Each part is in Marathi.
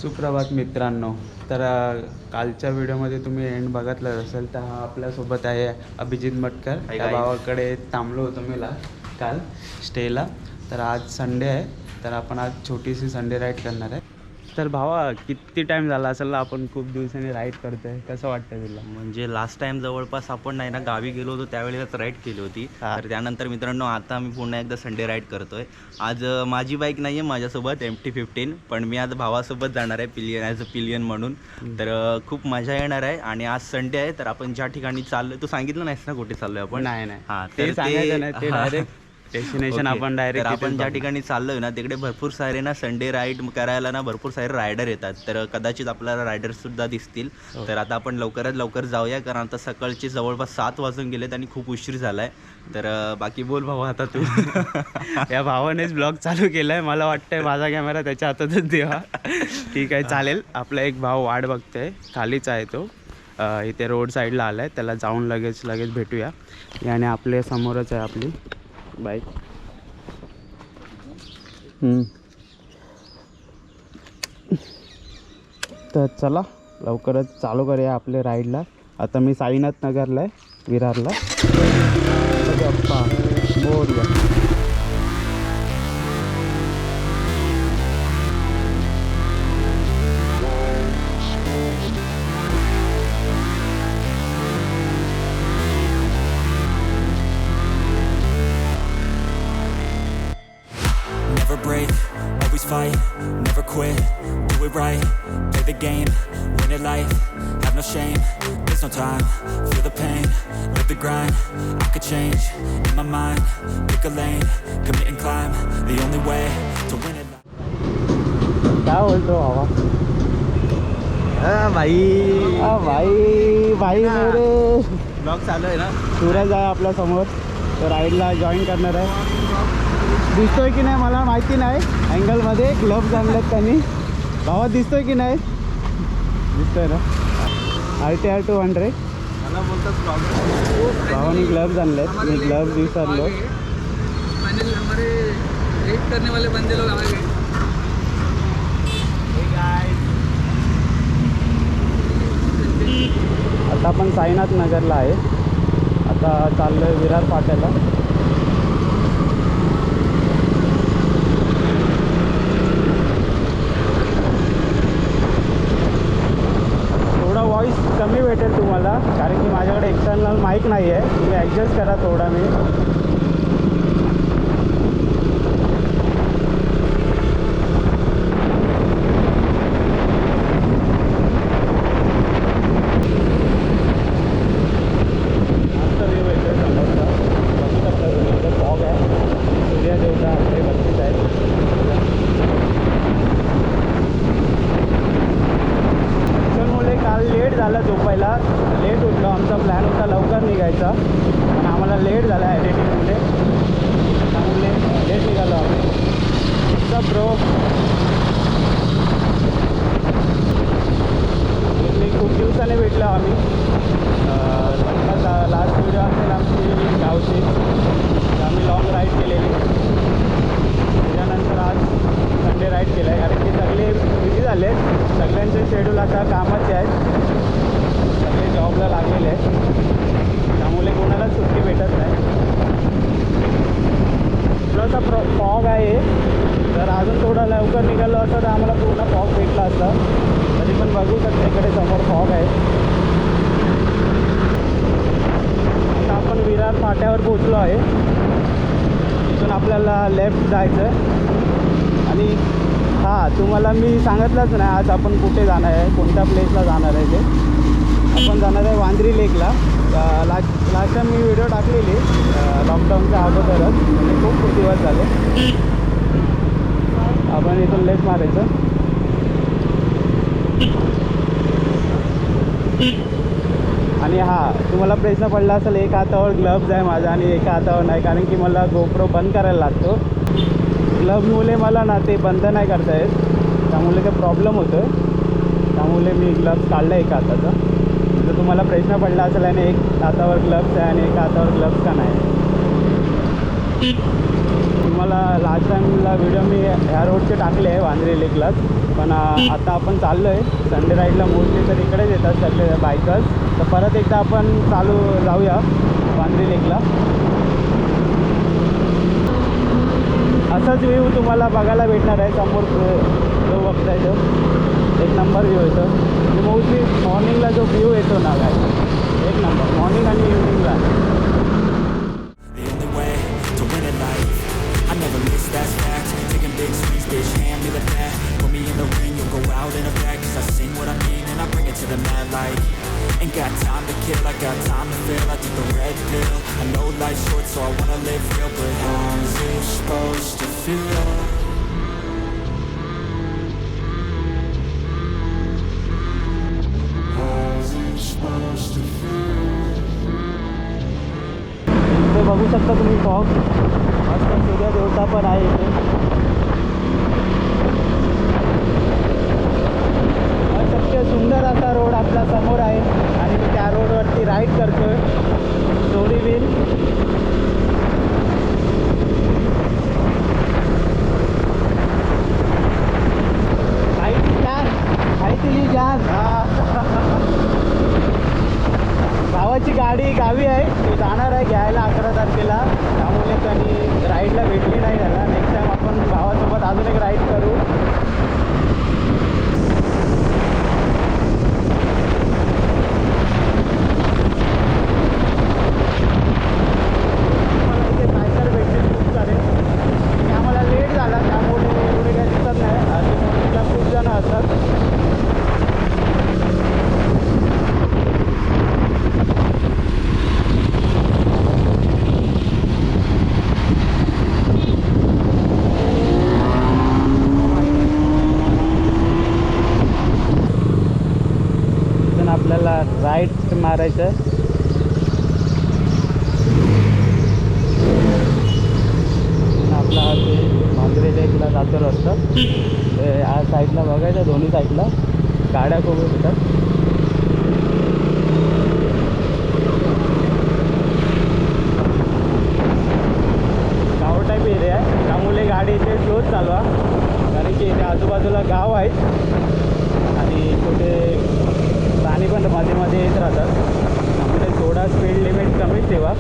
सुप्रभात मित्रांनो. तर कालच्या व्हिडिओमध्ये तुम्ही एंड बघितलं असेल तर हा आपल्यासोबत आहे अभिजित मटकर. त्या भावाकडे थांबलो होतो मी काल स्टेला. तर आज संडे आहे तर आपण आज छोटीशी संडे राईड करणार आहे. तर भावा किती टाईम झाला असेल ना आपण खूप दिवसांनी राईड करतोय, कसं वाटतं तुला? म्हणजे लास्ट टाइम जवळपास आपण नाही ना गावी गेलो होतो त्यावेळेलाच राईड केली होती. तर त्यानंतर मित्रांनो आता मी पुन्हा एकदा संडे राईड करतोय. आज माझी बाईक नाही आहे माझ्यासोबत MT-15, पण मी आज भावासोबत जाणार आहे पिलियन ॲज अ पिलियन म्हणून. तर खूप मजा येणार आहे. आणि आज संडे आहे तर आपण ज्या ठिकाणी चाललोय, तू सांगितलं नाहीस ना कुठे चाललोय आपण? नाही हां ते सांगायचं नाही, ते डायरेक्ट डेस्टिनेशन आपण डायरेक्ट. तर आपण ज्या ठिकाणी चाललोय ना तिकडे भरपूर सारे ना संडे राईड करायला ना भरपूर सारे रायडर येतात. तर कदाचित आपल्याला रायडर सुद्धा दिसतील. तर आता आपण लवकरात लवकर जाऊया, कारण आता सकाळचे जवळपास 7 वाजून गेलेत आणि खूप उशीर झालाय. तर बाकी बोल भावा आता तू. या भावानेच ब्लॉग चालू केलाय, मला वाटतंय माझा कॅमेरा त्याच्या हातातच देवा. ठीक आहे चालेल. आपला एक भाव वाट बघतोय, खालीच आहे तो, इथे रोड साईडला आलाय. त्याला जाऊन लगेच भेटूया. आणि आपल्या समोरच आहे आपली बाईक. तर चला लवकरच चालू करूया आपल्या राईडला. आता मी साईनाथ नगरला आहे, विरारला. गप्पा बोलूया. Never break, always fight, never quit, do it right, play the game, win it life, have no shame, there's no time, feel the pain, live the grind, I could change, in my mind, pick a lane, commit and climb, the only way to win it. काय बोलतो भावा? भाई मेरे ब्लॉग चालू आहे ना. सूरज आहे आपल्या समोर, तो राईडला जॉईन करणार आहे. दिसतोय की नाही मला माहिती नाही, अँगलमध्ये ग्लव्स आणलेत त्यांनी. भावा दिसतोय की नाही? दिसतोय ना. RTR 200 मला बोलतात भावानी ग्लव्स आणलेत, मी ग्लव्स विसरलो. करने वाले बंदे लोग आ गए. आता आपण साईनाथ नगरला आहे. आता चाललोय विरार फाट्याला. थोडा वॉइस कमी भेटेल तुम्हाला, कारण की माझ्याकडे एक्सटर्नल माईक नाही आहे. तुम्ही ॲडजस्ट करा थोडा. मी झोपायला लेट उठलो. आमचा प्लॅन होता लवकर निघायचा, पण आम्हाला लेट झाला एडिटिंगमुळे, त्यामुळे लेट निघालो आम्ही. सब ब्रो, खूप दिवसाने भेटलो आम्ही. लास्ट व्हिडिओ असेल आमची गावची, आम्ही लॉंग राईड केलेली. त्याच्यानंतर आज संडे राईड केला आहे, कारण की सगळे बिझी झाले. सगळ्यांचे शेड्यूल आता कामाचे आहेत, सगळे जॉबला लागलेले आहेत, त्यामुळे कोणाला सुट्टी भेटत नाही. थोडासा फॉग आहे. जर अजून थोडा लवकर निघालो असतं तर आम्हाला पूर्ण फॉग भेटला असता. तरी पण बघू शकता इकडे समोर फॉग आहे. आता आपण विरार फाट्यावर पोचलो आहे. इथून आपल्याला लेफ्ट जायचं. आणि हां, तुम्हाला मी सांगितलंच नाही आज आपण कुठे जाणार आहे, कोणत्या प्लेसला जाणार आहे. ते आपण जाणार आहे वांद्री लेकला. लास्ट टाइम मी व्हिडिओ टाकलेली लॉकडाऊनच्या अगोदरच, म्हणजे खूप दिवस झाले. आपण इथून लेफ्ट मारायचं. आणि हां, तुम्हाला प्रश्न पडला असेल, एक हातावर ग्लव्ज आहे माझा आणि एका हातावर नाही, कारण की मला GoPro बंद करायला लागतो. ग्लव्जमुळे मला ना ते बंद नाही करता येत, त्यामुळे ते प्रॉब्लेम होतो. त्यामुळे मी ग्लव्ज काढला एका हाताचा. जर तुम्हाला प्रश्न पडला असेल आणि एक हातावर ग्लव्स आहे आणि एका हातावर ग्लव्स का नाही, तुम्हाला लास्ट टाईमला व्हिडिओ मी ह्या रोडचे टाकले आहे वांद्रे लेकला, पण आता आपण चाललो आहे संडे राईडला. मोस्टली तर इकडेच येतात सगळे बायकर्स. तर परत एकदा आपण जाऊया वांद्रे लेकला. असाच व्ह्यू तुम्हाला बघायला भेटणार आहे. समोर जो बघताय तो एक नंबर व्ह्यू येतो. मोस्टली मॉर्निंगला जो व्ह्यू येतो ना काय एक नंबर, मॉर्निंग आणि इव्हनिंगला. The only way to win at life, I never miss, that's fact. Taking big swings, bitch, hand me the bat. Put me in the ring, you'll go out in a bag. 'Cause I sing what I mean and I bring it to the mad light. Ain't got time to kill, I got time to feel. I took the red pill, I know life's short so I wanna live real. But how's it supposed to feel? How's it supposed to feel? इथे बघू शकता तुम्ही फॉग. मस्त सूर्य देवता पण आहे इथे. अशक्य सुंदर असा रोड आपल्या समोर आहे आणि मी त्या रोडवरती राईड करतोय. Story wheel. खायची जान भावाची गाडी गावी आहे, ती जाणार आहे घ्यायला 11 तारखेला. त्यामुळे त्यांनी राईडला भेटली नाही त्याला. नेक्स्ट टाईम आपण भावासोबत अजून एक राईड करू. मला इथे बायकर भेटतील खूप सारे. आणि आम्हाला लेट झाला त्यामुळे एवढे काही दिसत नाही. आणि मोठीला खूप जण असतात. आपल्याला राईट मारायचं. आपला वांद्रे लेकला जातो रस्ता. या साईडला बघायचं, दोन्ही साईडला गाड्या खूप येतात. गाव टाईप एरिया आहे त्यामुळे गाडी इथे स्लोच चालवा, कारण की इथे आजूबाजूला गाव आहेत आणि छोटे प्राणी पण मध्ये मध्ये येत राहतात. त्यामुळे थोडा स्पीड लिमिट कमीच ठेवा.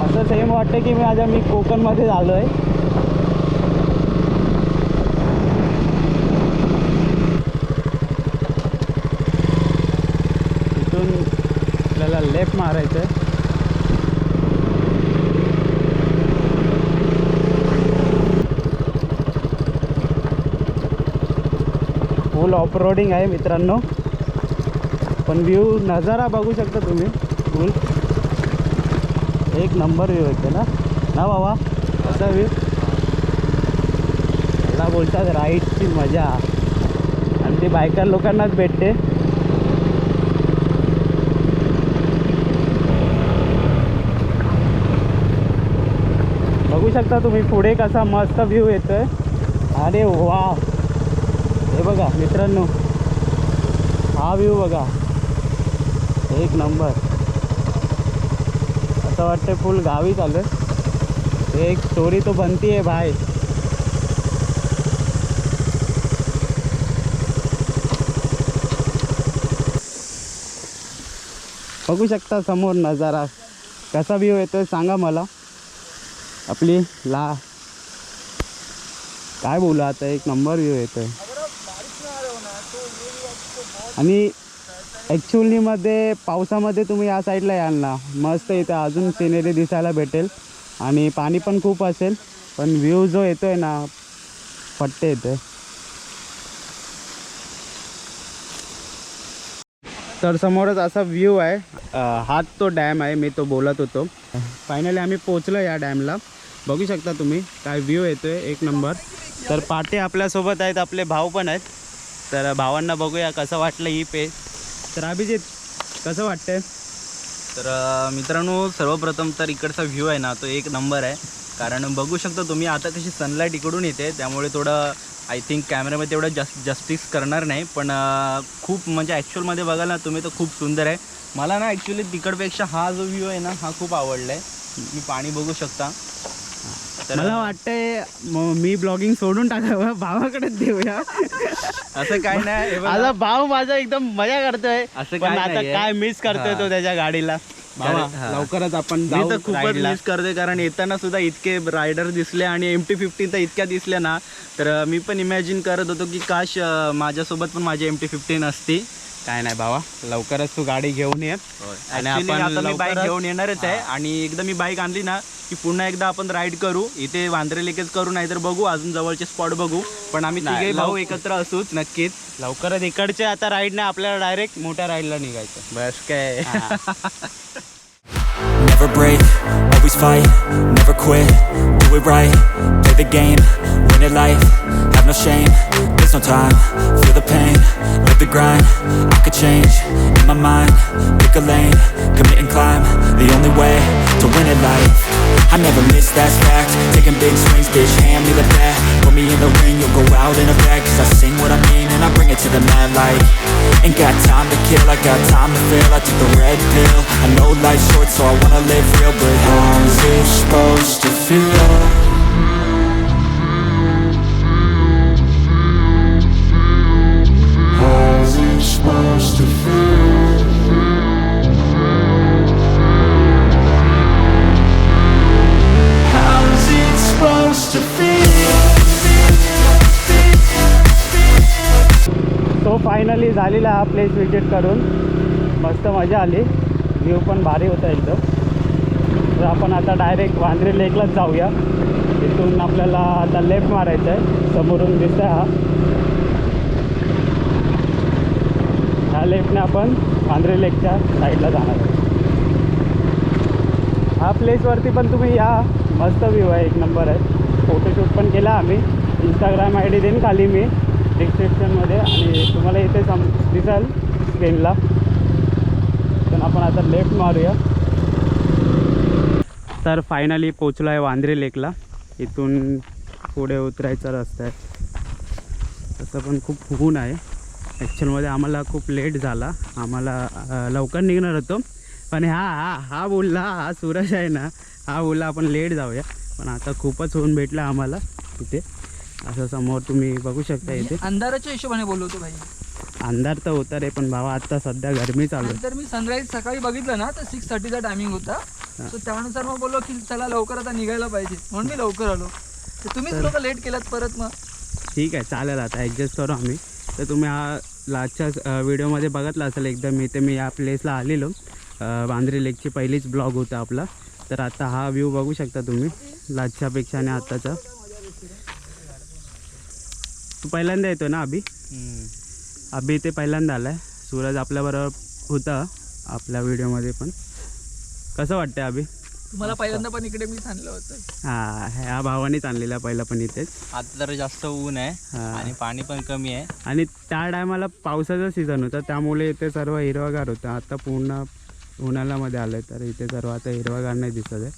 असं सेम वाटतं की मी कोकणमध्ये आलो आहे. इथून आपल्याला लेफ्ट मारायचं आहे. फुल ऑफ रोडिंग आहे मित्रांनो, पण व्ह्यू नजारा बघू शकता तुम्ही. फुल एक नंबर व्ह्यू येते ना बाबा. असा व्ह्यू मला बोलतात राईडची मजा, आणि ती बायकर लोकांनाच भेटते. बघू शकता तुम्ही पुढे कसा मस्त व्ह्यू येतोय. अरे वा, हे बघा मित्रांनो, हा व्ह्यू बघा, एक नंबर. असं वाटतं फुल गावी चालू आहे. एक स्टोरी तो बनती आहे भाई. बघू शकता समोर नजारा कसा व्ह्यू येतोय सांगा मला. आपली काय बोलू आता, एक नंबर व्ह्यू येतोय. आणि ॲक्च्युअलीमध्ये पावसामध्ये तुम्ही या साईडला याल ना, मस्त इथं अजून सिनेरी दिसायला भेटेल आणि पाणी पण खूप असेल, पण व्ह्यू जो येतोय ना फट्टे येतोय. तर समोरच असा व्ह्यू आहे. हाच तो डॅम आहे मी तो बोलत होतो. फायनली आम्ही पोचलो या डॅमला. बघू शकता तुम्ही काय व्ह्यू येतोय, एक नंबर. तर पाटे आपल्यासोबत आहेत, आपले भाऊ पण आहेत. तर भावांना बघूया कसं वाटलं ही पेज. तर अभिजित कसं वाटतंय? तर मित्रांनो, सर्वप्रथम तर इकडचा व्ह्यू आहे ना तो एक नंबर आहे. कारण बघू शकता तुम्ही आता कशी सनलाईट इकडून येते, त्यामुळे थोडं आय थिंक कॅमेऱ्यामध्ये तेवढं जस्टिस करणार नाही, पण खूप म्हणजे ॲक्च्युअलमध्ये बघाल ना तुम्ही तर खूप सुंदर आहे. मला ना ॲक्च्युली तिकडपेक्षा हा जो व्ह्यू आहे ना हा खूप आवडला आहे. तुम्ही पाणी बघू शकता. मला वाटतंय मी ब्लॉगिंग सोडून टाकावं, भावाकडे देऊया. असं काय नाही, हे बघा. आता भाऊ माझा एकदम मजा करतोय, असं पण काय आता नाहीये. काय मिस करतोय तो त्याच्या गाडीला. भावा, हा. लवकरच आपण मी जाऊ तर खूपच राईडला. मिस करते, कारण येताना सुद्धा इतके रायडर दिसले आणि MT-15 तर इतक्या दिसल्या ना, तर मी पण इमॅजिन करत होतो की काश माझ्यासोबत पण माझी MT-15 असती. काय नाही भावा, लवकरच तू गाडी घेऊन ये. आणि Actually आपण आता मी बाईक लवकरच- घेऊन येणारच आहे, आणि एकदा मी बाईक आणली ना की पुन्हा एकदा आपण राईड करू, इथे वांद्रे लेकेच करू, नाहीतर बघू अजून जवळचे स्पॉट बघू, पण आम्ही नाही, तिघे भाऊ एकत्र असूच नक्कीच. लवकरच इकडचे आता राईड नाही, आपल्याला डायरेक्ट मोठ्या राईडला निघायचं. बस काय. Never break, always fight, never quit, do it right, play the game, win it life, have no shame, there's no time, feel the pain, live the grind, I could change, in my mind, pick a lane, commit and climb, the only way to win it life, I never miss, that's fact, taking big swings, bitch, hand me the bat, put me in the ring, you'll go out in a bag, cause I sing what I mean and I bring it to the mad light, ain't got time to kill, I got time to feel, I took the red pill, I know life's short so I wanna live real, but how's it supposed to feel? How's it supposed to feel? How's it supposed to feel? तो फायनली झालेला हा प्लेस विजिट करून मस्त मजा आली, व्ह्यू पण भारी होता एकदम. तर आपण आता डायरेक्ट वांद्रे लेकलाच जाऊया. इथून आपल्याला आता लेफ्ट मारायचं आहे, समोरून दिसतोय ह्या लेफ्टने आपण वांद्रे लेकच्या साईडला जाणार आहे. हा प्लेसवरती पण तुम्ही या, मस्त व्ह्यू आहे, एक नंबर आहे. फोटोशूट पण केला आम्ही. इंस्टाग्राम ID देईन खाली मी डिस्क्रिप्शनमध्ये, आणि तुम्हाला इथे दिसेल स्क्रीनला. पण आपण आता लेफ्ट मारूया. तर फायनली पोचलो आहे वांद्रे लेकला. इथून पुढे उतरायचा रस्ता आहे. तसं पण खूप ऊन आहे. ॲक्च्युअलमध्ये आम्हाला खूप लेट झाला, आम्हाला लवकर निघणार होतो, पण हा बोलला, हा सूरज आहे ना, हा बोलला आपण लेट जाऊया. पण आता खूपच ऊन भेटलं आम्हाला इथे. असं समोर तुम्ही बघू शकता इथे. अंधाराच्या हिशोबाने बोललो होतो भाई. अंधार तर होता रे, पण भावा आता सध्या गरमी चालू आहे. नंतर मी सनराईज सकाळी बघितलं ना तर 6:30चा टायमिंग होता. सो त्यानुसार मग बोललो की चला लवकर आता निघायला पाहिजे, म्हणून मी लवकर आलो. तर तुम्हीच लोक लेट केलात परत. मग ठीक आहे, चालेल, आता ॲडजस्ट करू आम्ही. तर तुम्ही हा लास्टच्या व्हिडिओमध्ये बघितला असेल एकदा, मी या प्लेसला आलेलो. वांद्रे लेकची पहिलीच ब्लॉग होता आपला. तर आता हा व्ह्यू बघू शकता तुम्ही लास्टच्यापेक्षा आणि आत्ताचा. तू पहिल्यांदा येतो ना अभि इथे पहिल्यांदा आला आहे. सूरज आपल्याबरोबर होता आपल्या व्हिडिओमध्ये पण. कसं वाटतं अभि? तुम्हाला पहिल्यांदा पण इकडे मीच आणलं होतं. हां, ह्या भावानेच आणलेला पहिला पण इथेच. आता तर जास्त ऊन आहे आणि पाणी पण कमी आहे, आणि त्या टायमाला पावसाचा सीझन होता, त्यामुळे इथे सर्व हिरवागार होतं. आता पूर्ण उन्हाळ्यामध्ये आलं आहे, तर इथे सर्व आता हिरवागार नाही दिसत आहे.